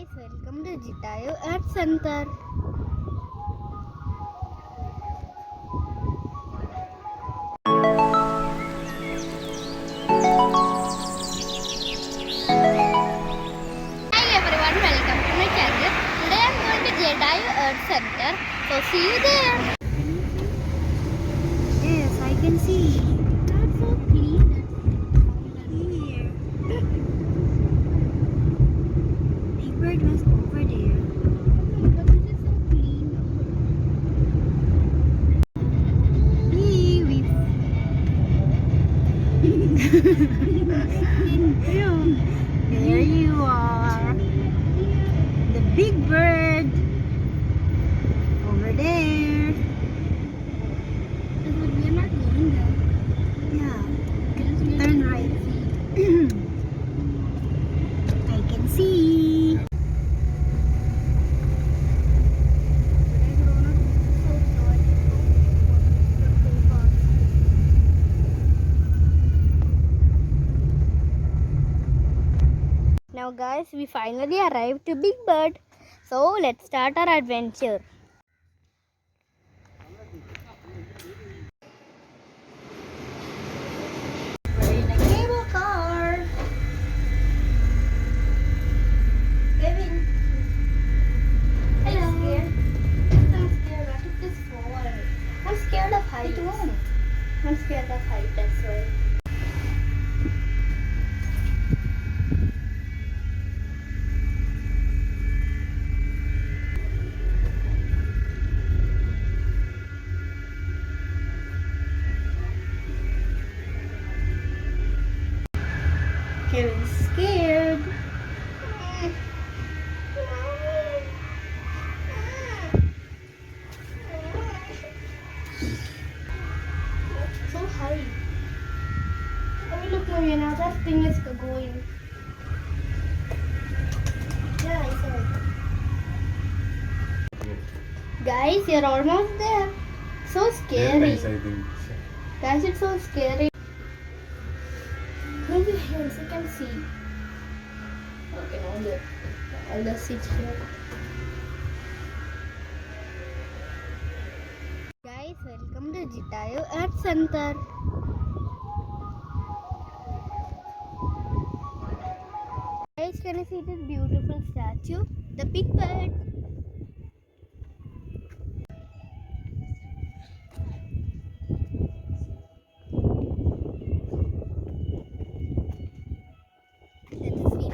Guys, welcome to Jitayu Art Center. Hi everyone, welcome to my channel. Today I'm going to Jitayu Art Center. So see you there. Yes, I can see. That's so clean. Here. Big bird was over there. But it is so clean. There you are. The big bird over there. But we are not going there. Yeah. Turn right. I can see. Now guys, we finally arrived to Big Bird. So let's start our adventure. We're in a cable car. Kevin. Hello. I'm scared. What if this fall? I'm scared of heights. It won't. I'm scared of heights, that's why. Kevin's scared. So high. Oh look, Maria, now that thing is going. Yeah, I saw it. Guys, you're almost there. So scary. Nice, I think. Guys, it's so scary. Maybe here so you can see. Okay, now I'll just sit here. Guys, welcome to Jitayu Art Center. Guys, can you see this beautiful statue? The big bird. Let's see.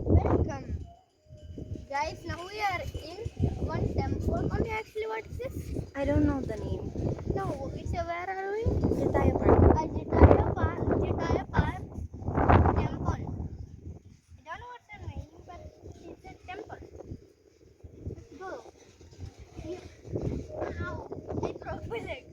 Welcome. Guys, now we are in one temple. Okay, actually, what is this? I don't know the name. No, it's a where are we? Jitayu Park. Jitaya Park temple. I don't know what's the name, but it's a temple. Let's go. Ow, I broke my leg.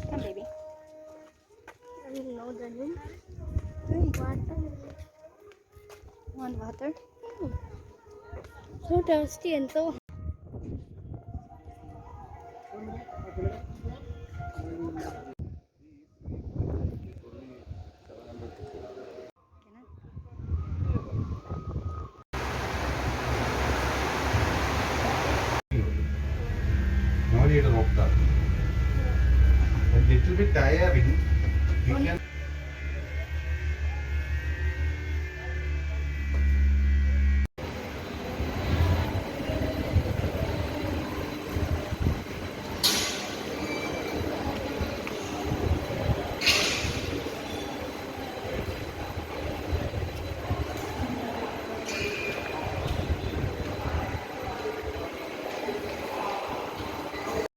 Come, baby. I don't know the name. Water. Want water? So thirsty and so. No need to rope that. A little bit tiring. You can.